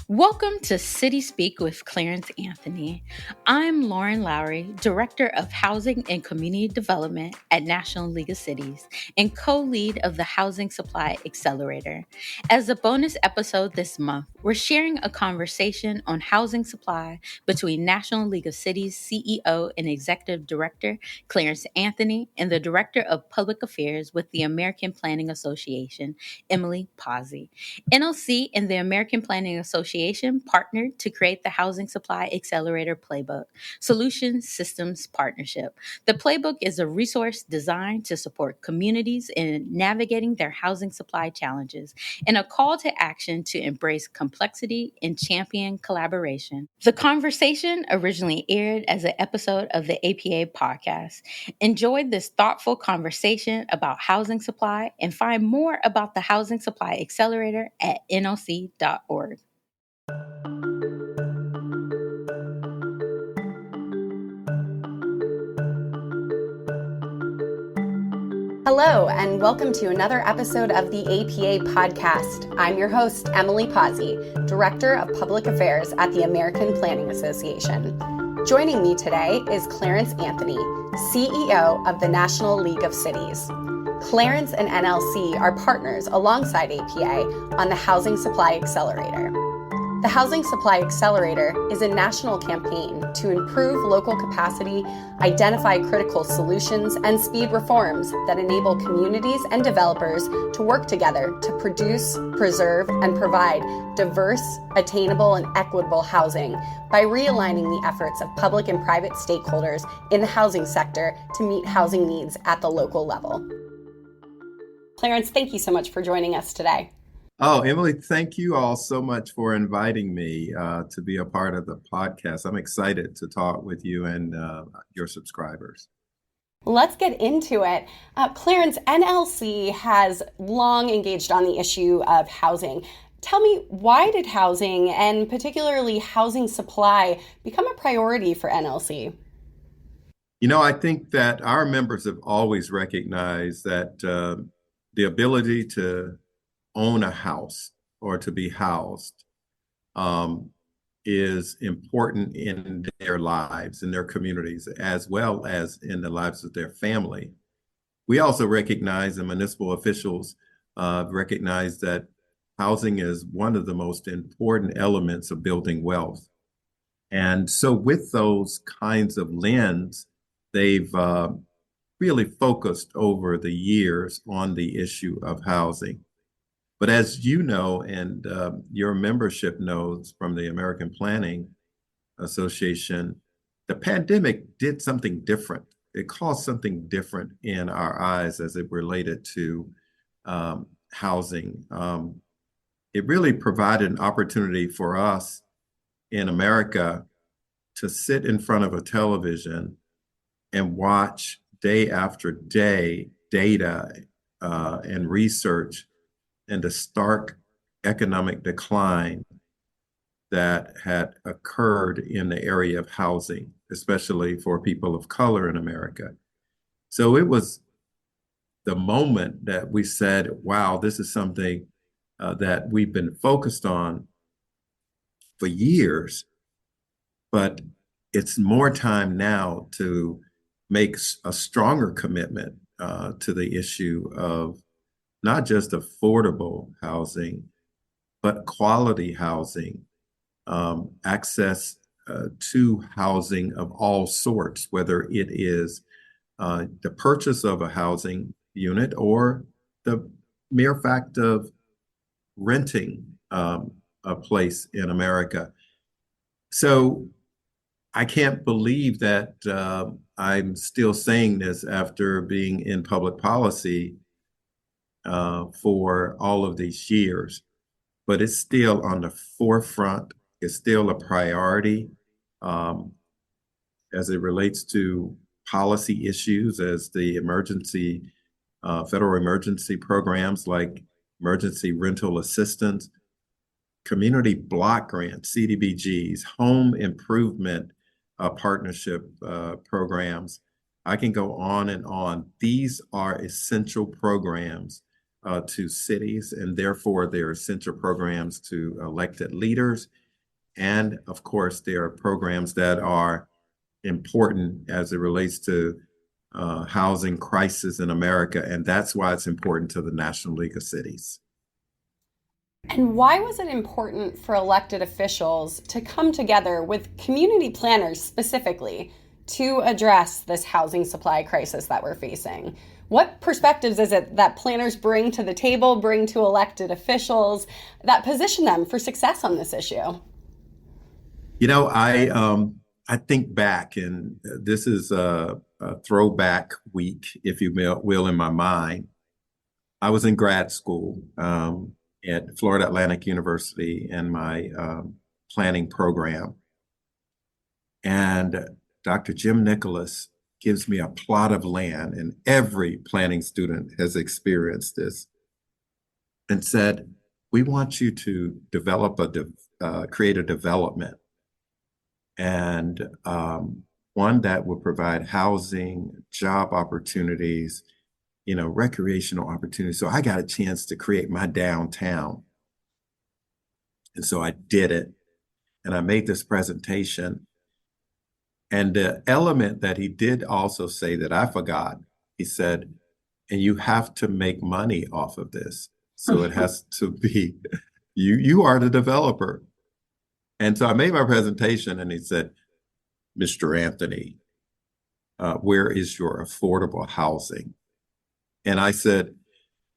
Welcome to City Speak with Clarence Anthony. I'm Lauren Lowry, Director of Housing and Community Development at National League of Cities and co-lead of the Housing Supply Accelerator. As a bonus episode this month, we're sharing a conversation on housing supply between National League of Cities CEO and Executive Director Clarence Anthony and the Director of Public Affairs with the American Planning Association, Emily Pasi. NLC and the American Planning Association partnered to create the Housing Supply Accelerator Playbook, Solutions Systems Partnership. The playbook is a resource designed to support communities in navigating their housing supply challenges and a call to action to embrace complexity and champion collaboration. The conversation originally aired as an episode of the APA podcast. Enjoy this thoughtful conversation about housing supply and find more about the Housing Supply Accelerator at nlc.org. Hello, and welcome to another episode of the APA podcast. I'm your host, Emily Pasi, Director of Public Affairs at the American Planning Association. Joining me today is Clarence Anthony, CEO of the National League of Cities. Clarence and NLC are partners alongside APA on the Housing Supply Accelerator. The Housing Supply Accelerator is a national campaign to improve local capacity, identify critical solutions, and speed reforms that enable communities and developers to work together to produce, preserve, and provide diverse, attainable, and equitable housing by realigning the efforts of public and private stakeholders in the housing sector to meet housing needs at the local level. Clarence, thank you so much for joining us today. Oh, Emily, thank you all so much for inviting me to be a part of the podcast. I'm excited to talk with you and your subscribers. Let's get into it. Clarence, NLC has long engaged on the issue of housing. Tell me, why did housing, and particularly housing supply, become a priority for NLC? You know, I think that our members have always recognized that the ability to own a house or to be housed is important in their lives, in their communities, as well as in the lives of their family. We also recognize, and municipal officials recognize, that housing is one of the most important elements of building wealth. And so with those kinds of lens, they've really focused over the years on the issue of housing. But as you know, and your membership knows from the American Planning Association, the pandemic did something different. It caused something different in our eyes as it related to housing. It really provided an opportunity for us in America to sit in front of a television and watch day after day data and research and the stark economic decline that had occurred in the area of housing, especially for people of color in America. So it was the moment that we said, wow, this is something that we've been focused on for years, but it's more time now to make a stronger commitment to the issue of not just affordable housing, but quality housing, access to housing of all sorts, whether it is the purchase of a housing unit or the mere fact of renting a place in America. So I can't believe that I'm still saying this after being in public policy for all of these years, but it's still on the forefront. It's still a priority as it relates to policy issues, as the emergency, federal emergency programs like emergency rental assistance, community block grants, CDBGs, home improvement partnership programs. I can go on and on. These are essential programs to cities, and therefore they're essential programs to elected leaders. And of course, there are programs that are important as it relates to housing crisis in America, and that's why it's important to the National League of Cities. And why was it important for elected officials to come together with community planners specifically to address this housing supply crisis that we're facing? What perspectives is it that planners bring to the table, bring to elected officials that position them for success on this issue? You know, I think back, and this is a throwback week, if you will, in my mind. I was in grad school at Florida Atlantic University in my planning program. And Dr. Jim Nicholas gives me a plot of land, and every planning student has experienced this, and said, we want you to develop create a development, and one that will provide housing, job opportunities, recreational opportunities. So I got a chance to create my downtown. And so I did it. And I made this presentation. And the element that he did also say that I forgot, he said, and you have to make money off of this. So it has to be, you are the developer. And so I made my presentation, and he said, Mr. Anthony, where is your affordable housing? And I said,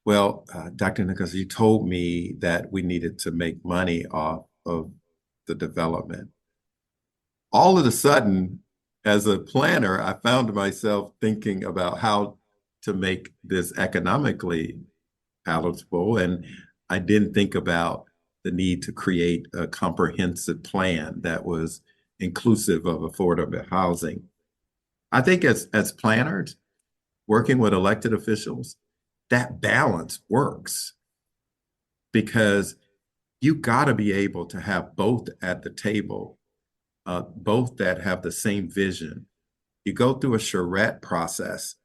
well, Dr. Nicholas, you told me that we needed to make money off of the development. All of a sudden, as a planner, I found myself thinking about how to make this economically palatable. And I didn't think about the need to create a comprehensive plan that was inclusive of affordable housing. I think as planners, working with elected officials, that balance works, because you got to be able to have both at the table, both that have the same vision. You go through a charrette process,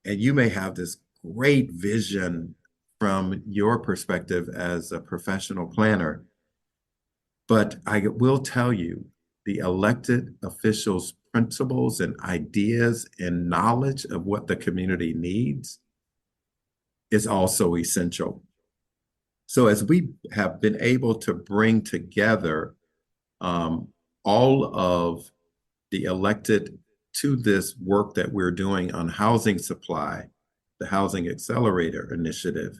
and you may have this great vision from your perspective as a professional planner. But I will tell you, the elected officials' principles and ideas and knowledge of what the community needs is also essential. So as we have been able to bring together all of the elected to this work that we're doing on housing supply, the Housing Accelerator Initiative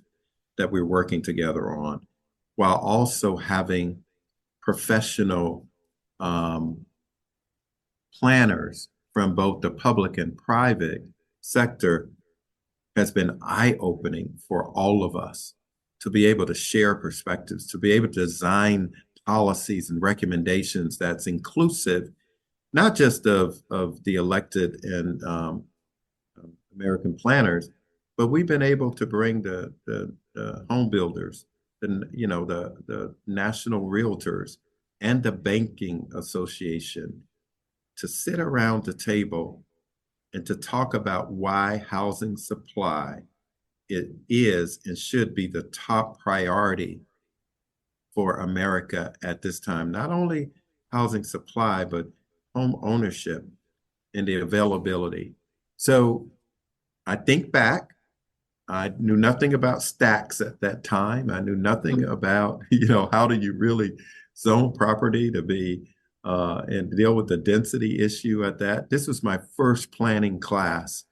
that we're working together on, while also having professional planners from both the public and private sector, has been eye-opening for all of us to be able to share perspectives, to be able to design policies and recommendations that's inclusive, not just of the elected and American planners, but we've been able to bring the home builders, the national realtors, and the banking association to sit around the table and to talk about why housing supply it is and should be the top priority for America at this time. Not only housing supply, but home ownership and the availability. So I think back, I knew nothing about stacks at that time. I knew nothing about, how do you really zone property to be and deal with the density issue at that. This was my first planning class.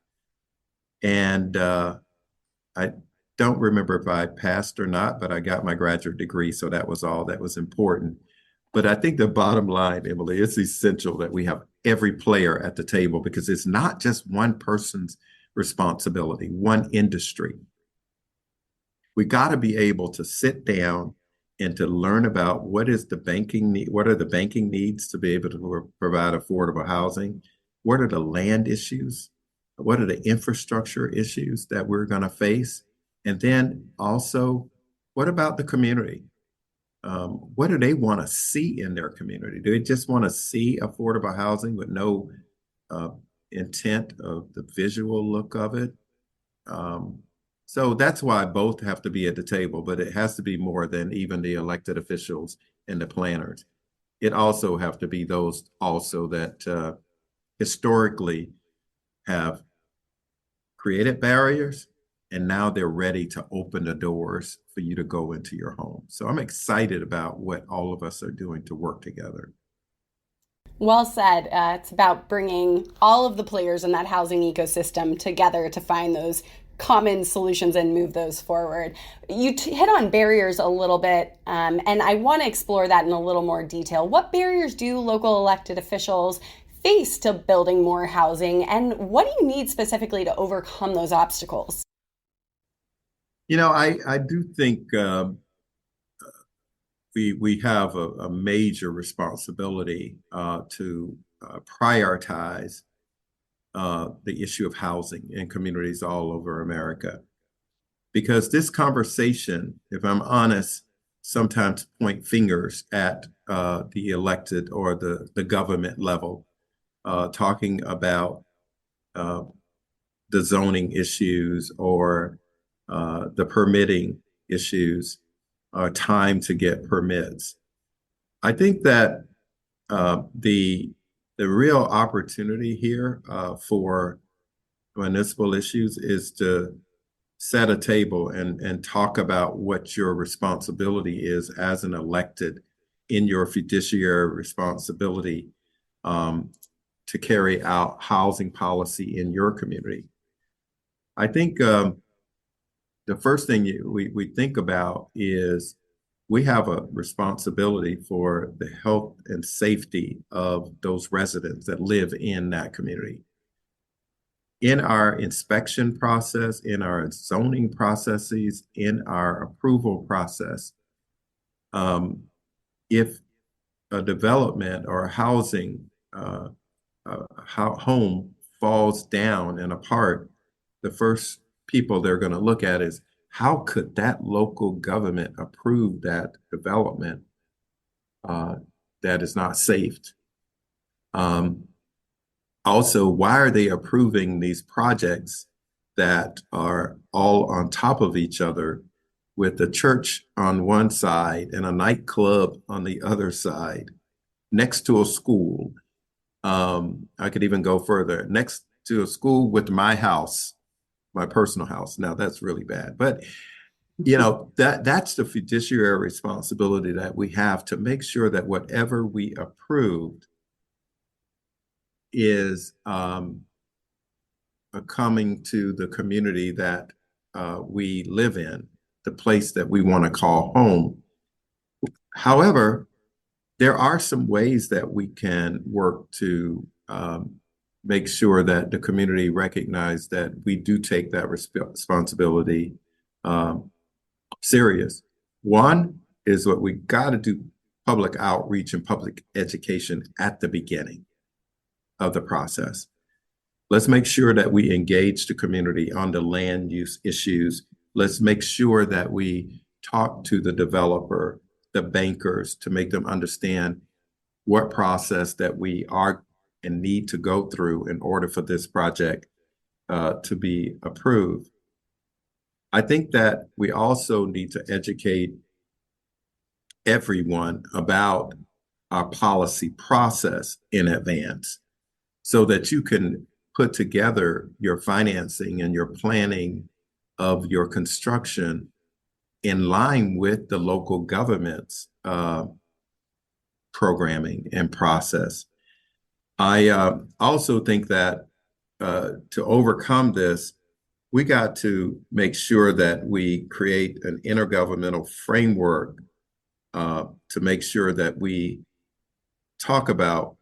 And I don't remember if I passed or not, but I got my graduate degree. So that was all that was important. But I think the bottom line, Emily, it's essential that we have every player at the table, because it's not just one person's responsibility, one industry. We got to be able to sit down and to learn about what is the banking need, what are the banking needs to be able to provide affordable housing, what are the land issues, what are the infrastructure issues that we're going to face, and then also, what about the community? What do they want to see in their community? Do they just want to see affordable housing with no intent of the visual look of it? So that's why both have to be at the table, but it has to be more than even the elected officials and the planners. It also have to be those also that historically have created barriers, and now they're ready to open the doors for you to go into your home. So I'm excited about what all of us are doing to work together. Well said. It's about bringing all of the players in that housing ecosystem together to find those common solutions and move those forward. You hit on barriers a little bit, and I want to explore that in a little more detail. What barriers do local elected officials face to building more housing, and what do you need specifically to overcome those obstacles? I do think we have a major responsibility to prioritize the issue of housing in communities all over America. Because this conversation, if I'm honest, sometimes point fingers at the elected or the government level, talking about the zoning issues or the permitting issues, time to get permits. I think that the real opportunity here for municipal issues is to set a table and talk about what your responsibility is as an elected in your fiduciary responsibility to carry out housing policy in your community. I think the first thing we think about is we have a responsibility for the health and safety of those residents that live in that community. In our inspection process, in our zoning processes, in our approval process, if a development or a housing home falls down and apart, the first people they're going to look at is how could that local government approve that development that is not safe? Also, why are they approving these projects that are all on top of each other with a church on one side and a nightclub on the other side next to a school? I could even go further, next to a school with my house, my personal house. Now that's really bad, but that's the fiduciary responsibility that we have to make sure that whatever we approved is coming to the community that we live in, the place that we want to call home. However, there are some ways that we can work to make sure that the community recognize that we do take that responsibility serious. One is what we got to do: public outreach and public education at the beginning of the process. Let's make sure that we engage the community on the land use issues. Let's make sure that we talk to the developer, the bankers, to make them understand what process that we are and need to go through in order for this project to be approved. I think that we also need to educate everyone about our policy process in advance so that you can put together your financing and your planning of your construction in line with the local government's programming and process. I also think that to overcome this, we got to make sure that we create an intergovernmental framework to make sure that we talk about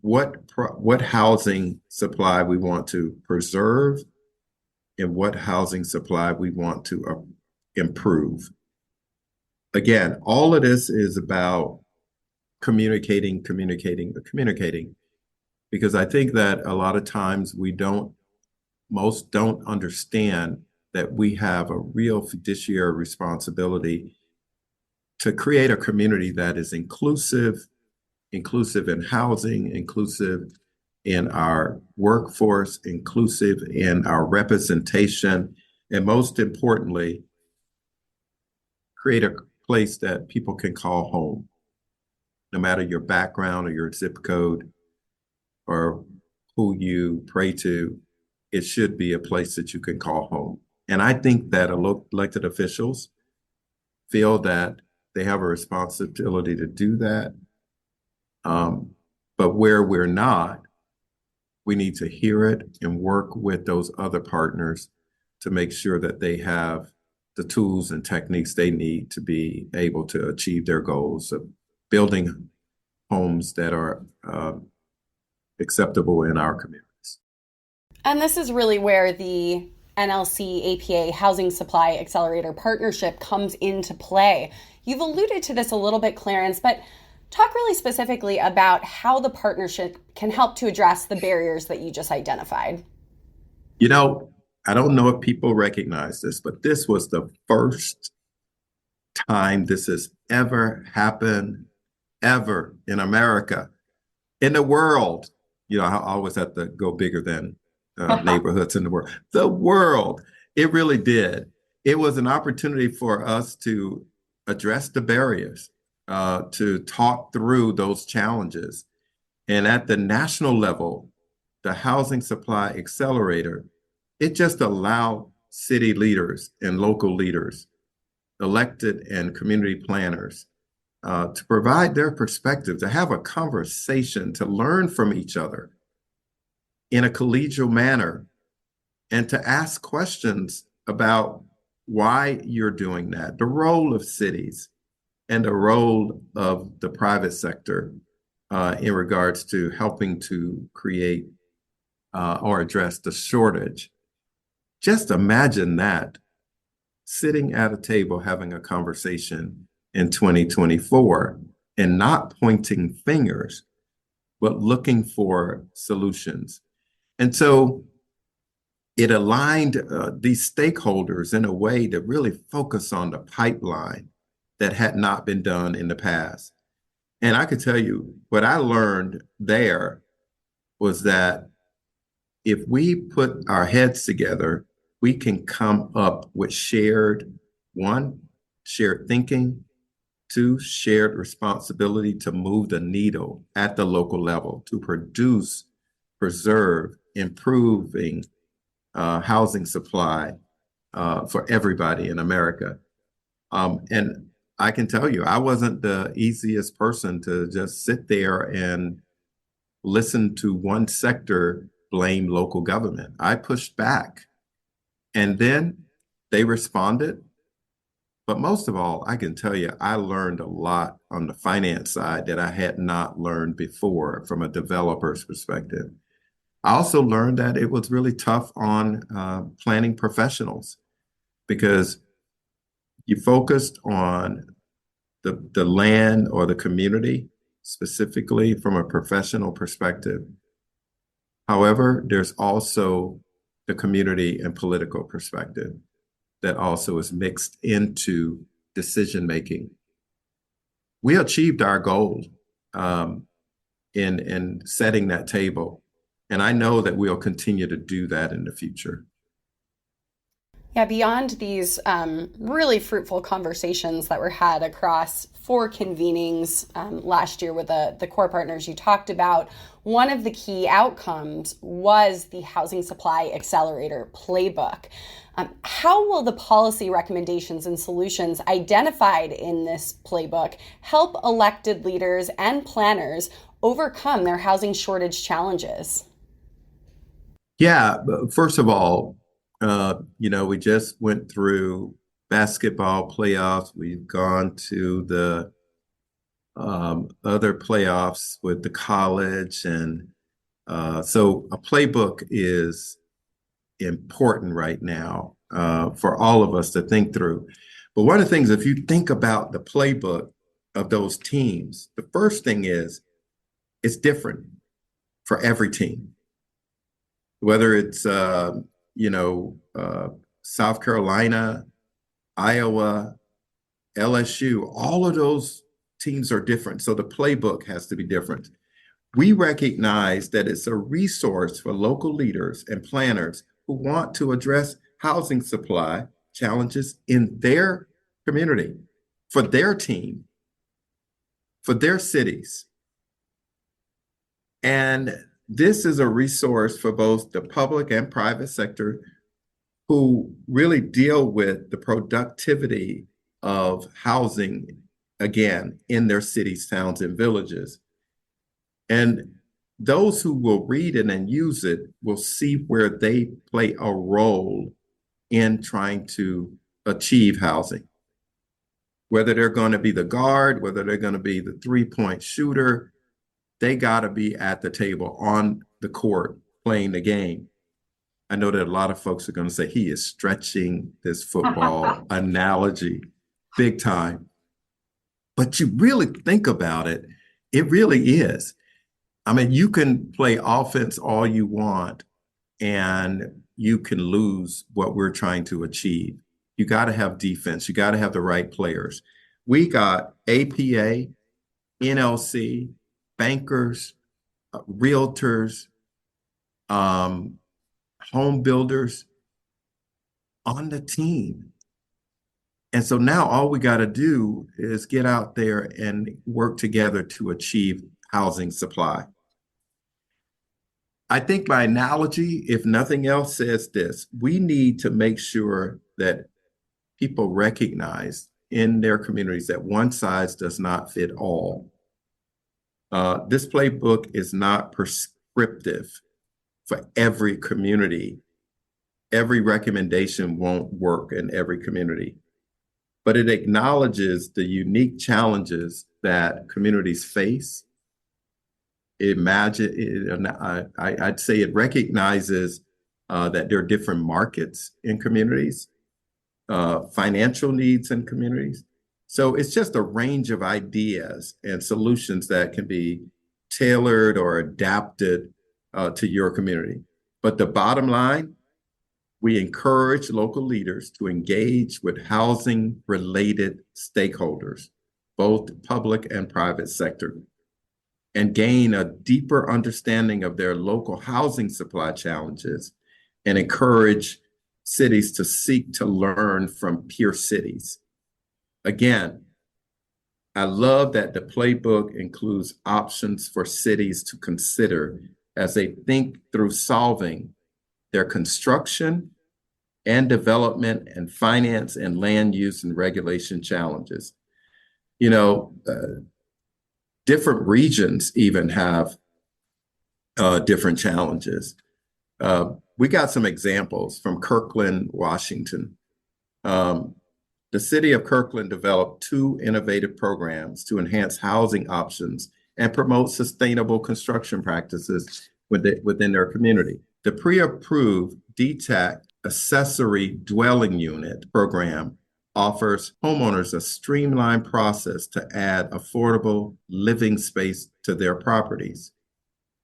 what housing supply we want to preserve and what housing supply we want to improve. Again, all of this is about communicating, because I think that a lot of times most don't understand that we have a real fiduciary responsibility to create a community that is inclusive in housing, inclusive in our workforce, inclusive in our representation, And most importantly, create a place that people can call home, no matter your background or your zip code or who you pray to. It should be a place that you can call home. And I think that elected officials feel that they have a responsibility to do that. But where we're not, we need to hear it and work with those other partners to make sure that they have the tools and techniques they need to be able to achieve their goals of building homes that are acceptable in our communities. And this is really where the NLC APA Housing Supply Accelerator Partnership comes into play. You've alluded to this a little bit, Clarence, but talk really specifically about how the partnership can help to address the barriers that you just identified. You know, I don't know if people recognize this, but this was the first time this has ever happened, ever in America, in the world. You know, I always have to go bigger than neighborhoods in the world. The world, it really did. It was an opportunity for us to address the barriers, to talk through those challenges. And at the national level, the Housing Supply Accelerator, it just allowed city leaders and local leaders, elected and community planners, to provide their perspective, to have a conversation, to learn from each other in a collegial manner, and to ask questions about why you're doing that, the role of cities and the role of the private sector in regards to helping to create or address the shortage. Just imagine that, sitting at a table having a conversation in 2024 and not pointing fingers, but looking for solutions. And so it aligned these stakeholders in a way to really focus on the pipeline that had not been done in the past. And I could tell you what I learned there was that if we put our heads together, we can come up with shared thinking, two, shared responsibility to move the needle at the local level to produce, preserve, improving housing supply for everybody in America. And I can tell you, I wasn't the easiest person to just sit there and listen to one sector blame local government. I pushed back, and then they responded. But most of all, I can tell you, I learned a lot on the finance side that I had not learned before from a developer's perspective. I also learned that it was really tough on planning professionals because you focused on the land or the community specifically from a professional perspective. However, there's also the community and political perspective that also is mixed into decision making. We achieved our goal in setting that table, and I know that we'll continue to do that in the future. Yeah, beyond these really fruitful conversations that were had across 4 convenings last year with the core partners you talked about, one of the key outcomes was the Housing Supply Accelerator Playbook. How will the policy recommendations and solutions identified in this playbook help elected leaders and planners overcome their housing shortage challenges? Yeah, first of all, we just went through basketball playoffs. We've gone to the other playoffs with the college. And so a playbook is important right now for all of us to think through. But one of the things, if you think about the playbook of those teams, the first thing is it's different for every team. Whether it's South Carolina, Iowa, LSU, all of those teams are different. So the playbook has to be different. We recognize that it's a resource for local leaders and planners who want to address housing supply challenges in their community, for their team, for their cities. And this is a resource for both the public and private sector who really deal with the productivity of housing, again, in their cities, towns, and villages. And those who will read it and use it will see where they play a role in trying to achieve housing. Whether they're going to be the guard, whether they're going to be the three-point shooter, they got to be at the table on the court playing the game. I know that a lot of folks are going to say he is stretching this football analogy big time. But you really think about it, it really is. I mean, you can play offense all you want, and you can lose what we're trying to achieve. You got to have defense. You got to have the right players. We got APA, NLC, bankers, realtors, home builders on the team. And so now all we got to do is get out there and work together to achieve housing supply. I think my analogy, if nothing else, says this: we need to make sure that people recognize in their communities that one size does not fit all. This playbook is not prescriptive for every community. Every recommendation won't work in every community, but it acknowledges the unique challenges that communities face. I'd say it recognizes that there are different markets in communities, financial needs in communities. So it's just a range of ideas and solutions that can be tailored or adapted to your community. But the bottom line, we encourage local leaders to engage with housing-related stakeholders, both public and private sector, and gain a deeper understanding of their local housing supply challenges, and encourage cities to seek to learn from peer cities. Again, I love that the playbook includes options for cities to consider as they think through solving their construction and development and finance and land use and regulation challenges. You know, different regions even have different challenges. We got some examples from Kirkland, Washington. The city of Kirkland developed 2 innovative programs to enhance housing options and promote sustainable construction practices within their community. The pre-approved DTAC accessory dwelling unit program offers homeowners a streamlined process to add affordable living space to their properties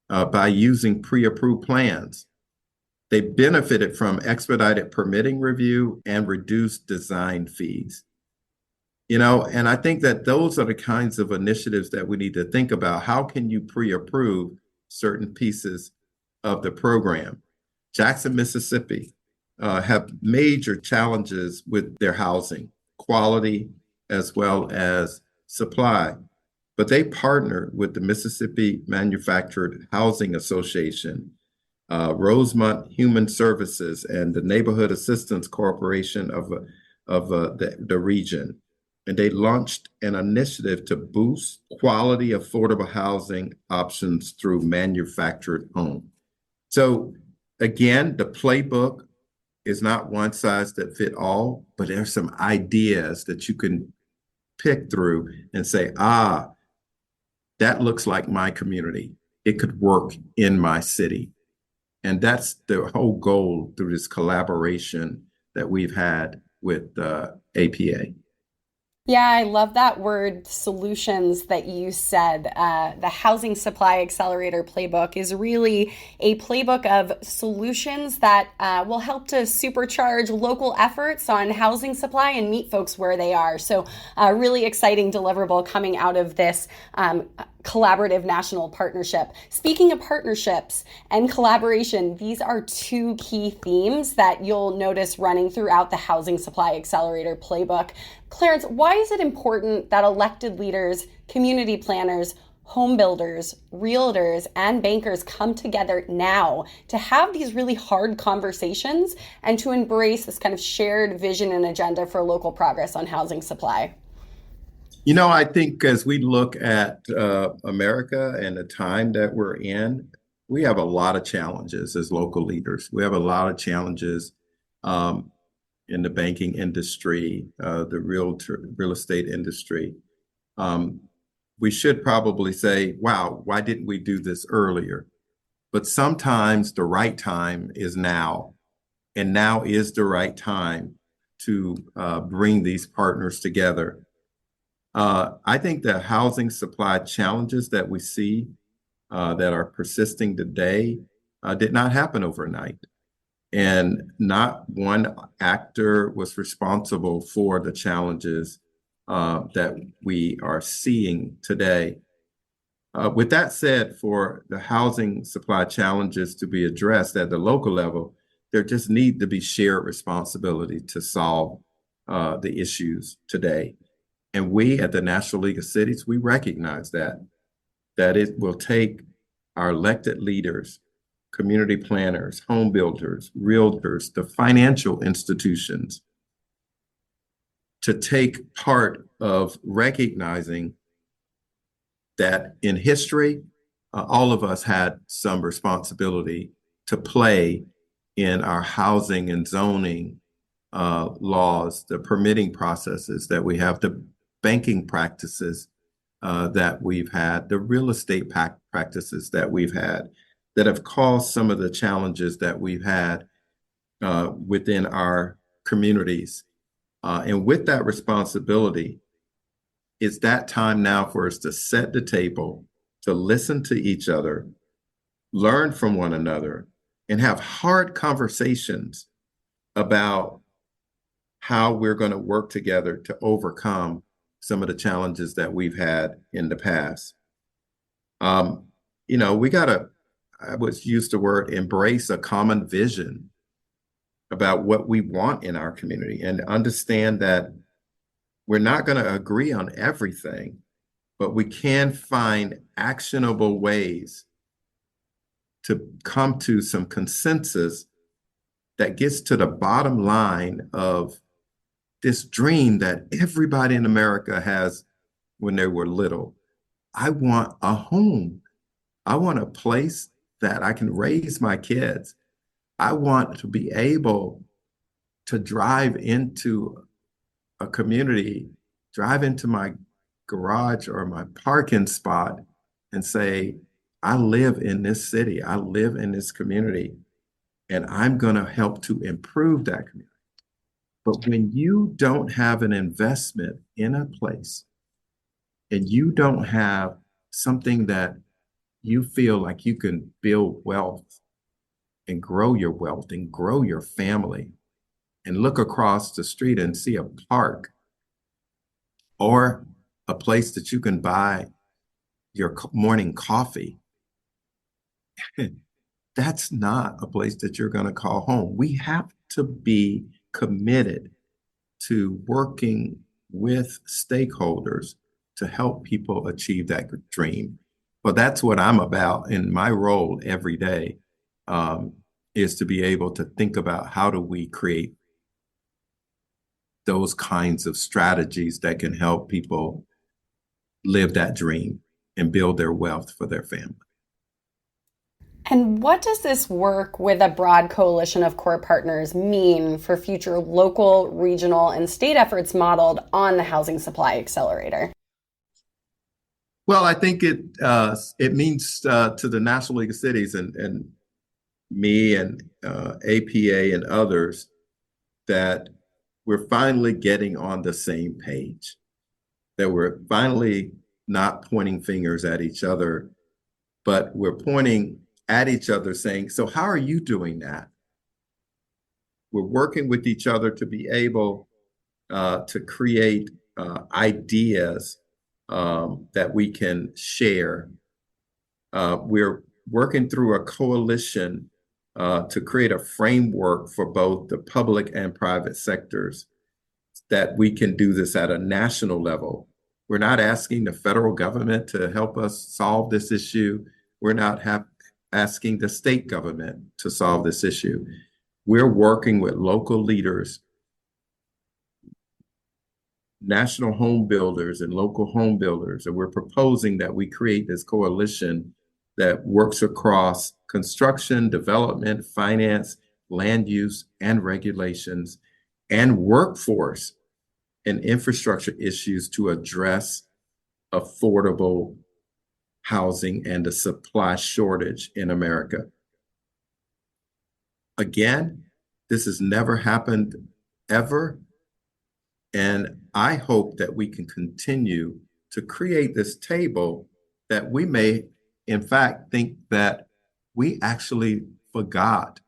by using pre-approved plans. They benefited from expedited permitting review and reduced design fees. You know, and I think that those are the kinds of initiatives that we need to think about. How can you pre-approve certain pieces of the program? Jackson, Mississippi have major challenges with their housing quality as well as supply, but they partnered with the Mississippi Manufactured Housing Association, Rosemont Human Services, and the Neighborhood Assistance Corporation of the region. And they launched an initiative to boost quality, affordable housing options through manufactured home. So again, the playbook is not one size that fit all, but there's some ideas that you can pick through and say, that looks like my community. It could work in my city. And that's the whole goal through this collaboration that we've had with APA. Yeah, I love that word solutions that you said. The Housing Supply Accelerator Playbook is really a playbook of solutions that will help to supercharge local efforts on housing supply and meet folks where they are. So really exciting deliverable coming out of this collaborative national partnership. Speaking of partnerships and collaboration, these are two key themes that you'll notice running throughout the Housing Supply Accelerator Playbook. Clarence, why is it important that elected leaders, community planners, home builders, realtors, and bankers come together now to have these really hard conversations and to embrace this kind of shared vision and agenda for local progress on housing supply? I think as we look at America and the time that we're in, we have a lot of challenges as local leaders. We have a lot of challenges in the banking industry, the real estate industry. We should probably say, wow, why didn't we do this earlier? But sometimes the right time is now, and now is the right time to bring these partners together. I think the housing supply challenges that we see that are persisting today did not happen overnight. And not one actor was responsible for the challenges that we are seeing today. With that said, for the housing supply challenges to be addressed at the local level, there just need to be shared responsibility to solve the issues today. And we at the National League of Cities, we recognize that it will take our elected leaders, community planners, home builders, realtors, the financial institutions to take part of recognizing that in history, all of us had some responsibility to play in our housing and zoning laws, the permitting processes that we have, the banking practices that we've had, the real estate practices that we've had that have caused some of the challenges that we've had within our communities. And with that responsibility, it's that time now for us to set the table, to listen to each other, learn from one another, and have hard conversations about how we're going to work together to overcome some of the challenges that we've had in the past. We got to, I would use the word, embrace a common vision about what we want in our community and understand that we're not going to agree on everything, but we can find actionable ways to come to some consensus that gets to the bottom line of this dream that everybody in America has when they were little. I want a home. I want a place that I can raise my kids. I want to be able to drive into a community, drive into my garage or my parking spot and say, I live in this city, I live in this community, and I'm going to help to improve that community. But when you don't have an investment in a place and you don't have something that you feel like you can build wealth and grow your wealth and grow your family and look across the street and see a park or a place that you can buy your morning coffee, that's not a place that you're going to call home. We have to be committed to working with stakeholders to help people achieve that dream. Well, that's what I'm about in my role every day, is to be able to think about how do we create those kinds of strategies that can help people live that dream and build their wealth for their family. And what does this work with a broad coalition of core partners mean for future local, regional, and state efforts modeled on the Housing Supply Accelerator? Well, I think it means to the National League of Cities and me and APA and others that we're finally getting on the same page, that we're finally not pointing fingers at each other, but we're pointing at each other saying, so how are you doing that? We're working with each other to be able to create ideas that we can share. We're working through a coalition to create a framework for both the public and private sectors that we can do this at a national level. We're not asking the federal government to help us solve this issue. We're not asking the state government to solve this issue. We're working with local leaders, national home builders and local home builders, and we're proposing that we create this coalition that works across construction, development, finance, land use, and regulations, and workforce and infrastructure issues to address affordable housing and the supply shortage in America. Again, this has never happened ever. And I hope that we can continue to create this table that we may, in fact, think that we actually forgot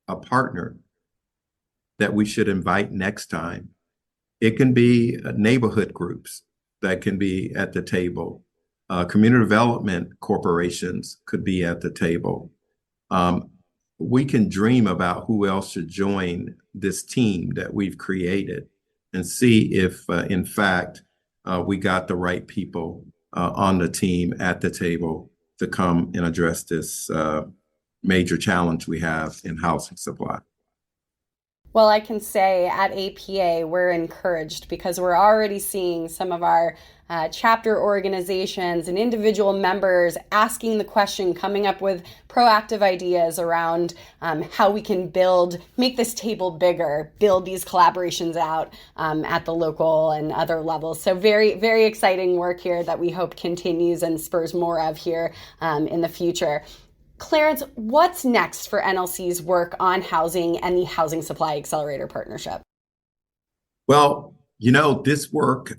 a partner that we should invite next time. It can be neighborhood groups that can be at the table. Community development corporations could be at the table. We can dream about who else should join this team that we've created and see if, in fact, we got the right people on the team at the table to come and address this major challenge we have in housing supply. Well, I can say at APA, we're encouraged because we're already seeing some of our chapter organizations and individual members asking the question, coming up with proactive ideas around how we can make this table bigger, build these collaborations out at the local and other levels. So very, very exciting work here that we hope continues and spurs more of here in the future. Clarence, what's next for NLC's work on housing and the Housing Supply Accelerator Partnership? Well, this work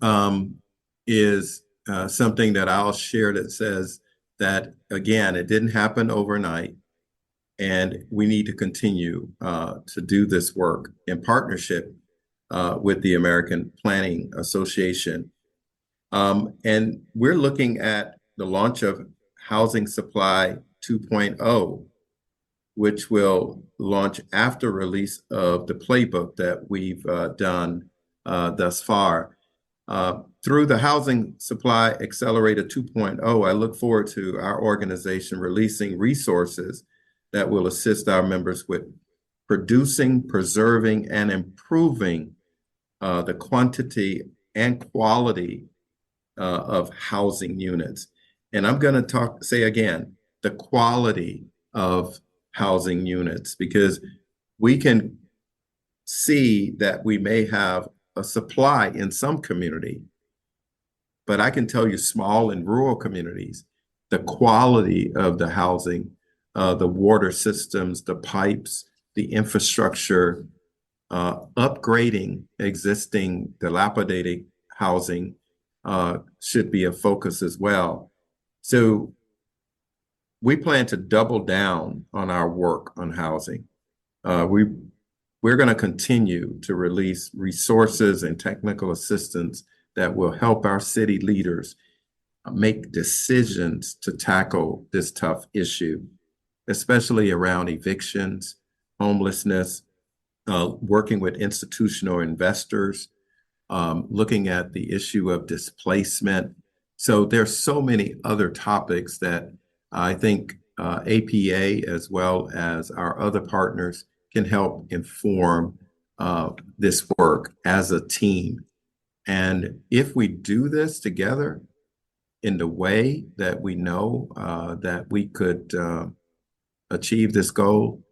is something that I'll share that says that, again, it didn't happen overnight, and we need to continue to do this work in partnership with the American Planning Association. And we're looking at the launch of Housing Supply 2.0, which will launch after release of the playbook that we've done thus far. Through the Housing Supply Accelerator 2.0, I look forward to our organization releasing resources that will assist our members with producing, preserving, and improving the quantity and quality of housing units. And I'm going to say again, the quality of housing units, because we can see that we may have a supply in some community, but I can tell you small and rural communities, the quality of the housing, the water systems, the pipes, the infrastructure, upgrading existing dilapidated housing should be a focus as well. So we plan to double down on our work on housing. We're going to continue to release resources and technical assistance that will help our city leaders make decisions to tackle this tough issue, especially around evictions, homelessness, working with institutional investors, looking at the issue of displacement. So there's so many other topics that I think APA, as well as our other partners, can help inform this work as a team. And if we do this together in the way that we know that we could achieve this goal,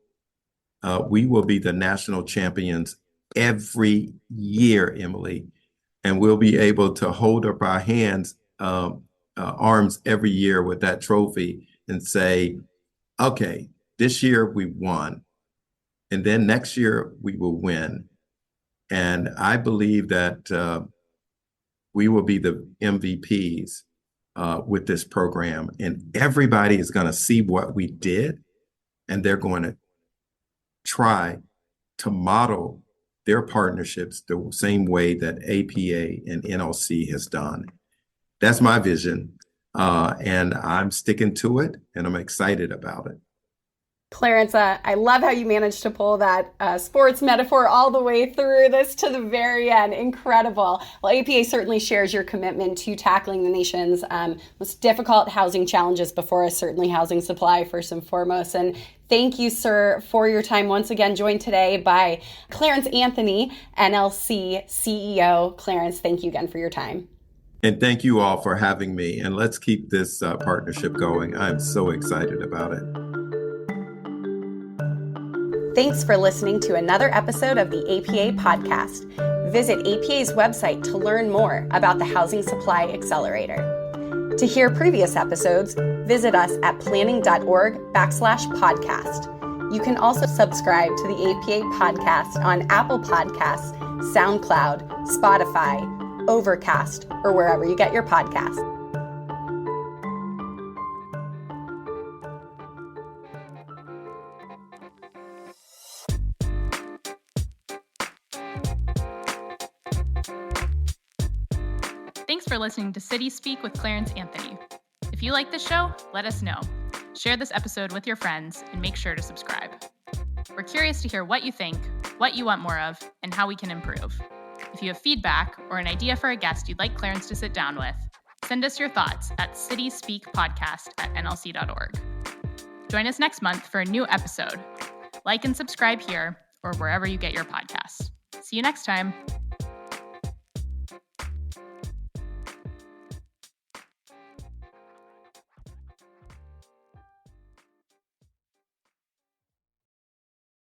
we will be the national champions every year, Emily, and we'll be able to hold up our arms every year with that trophy and say, okay, this year we won, and then next year we will win. And I believe that we will be the MVPs with this program, and everybody is going to see what we did, and they're going to try to model their partnerships the same way that APA and NLC has done. That's my vision. And I'm sticking to it, and I'm excited about it. Clarence, I love how you managed to pull that sports metaphor all the way through this to the very end. Incredible. Well, APA certainly shares your commitment to tackling the nation's most difficult housing challenges before us, certainly housing supply first and foremost. And thank you, sir, for your time. Once again, joined today by Clarence Anthony, NLC CEO. Clarence, thank you again for your time. And thank you all for having me. And let's keep this partnership going. I'm so excited about it. Thanks for listening to another episode of the APA podcast. Visit APA's website to learn more about the Housing Supply Accelerator. To hear previous episodes, visit us at planning.org/podcast. You can also subscribe to the APA podcast on Apple Podcasts, SoundCloud, Spotify, Overcast, or wherever you get your podcasts. Thanks for listening to City Speak with Clarence Anthony. If you like the show, let us know. Share this episode with your friends and make sure to subscribe. We're curious to hear what you think, what you want more of, and how we can improve. If you have feedback or an idea for a guest you'd like Clarence to sit down with, send us your thoughts at cityspeakpodcast@nlc.org. Join us next month for a new episode. Like and subscribe here or wherever you get your podcasts. See you next time.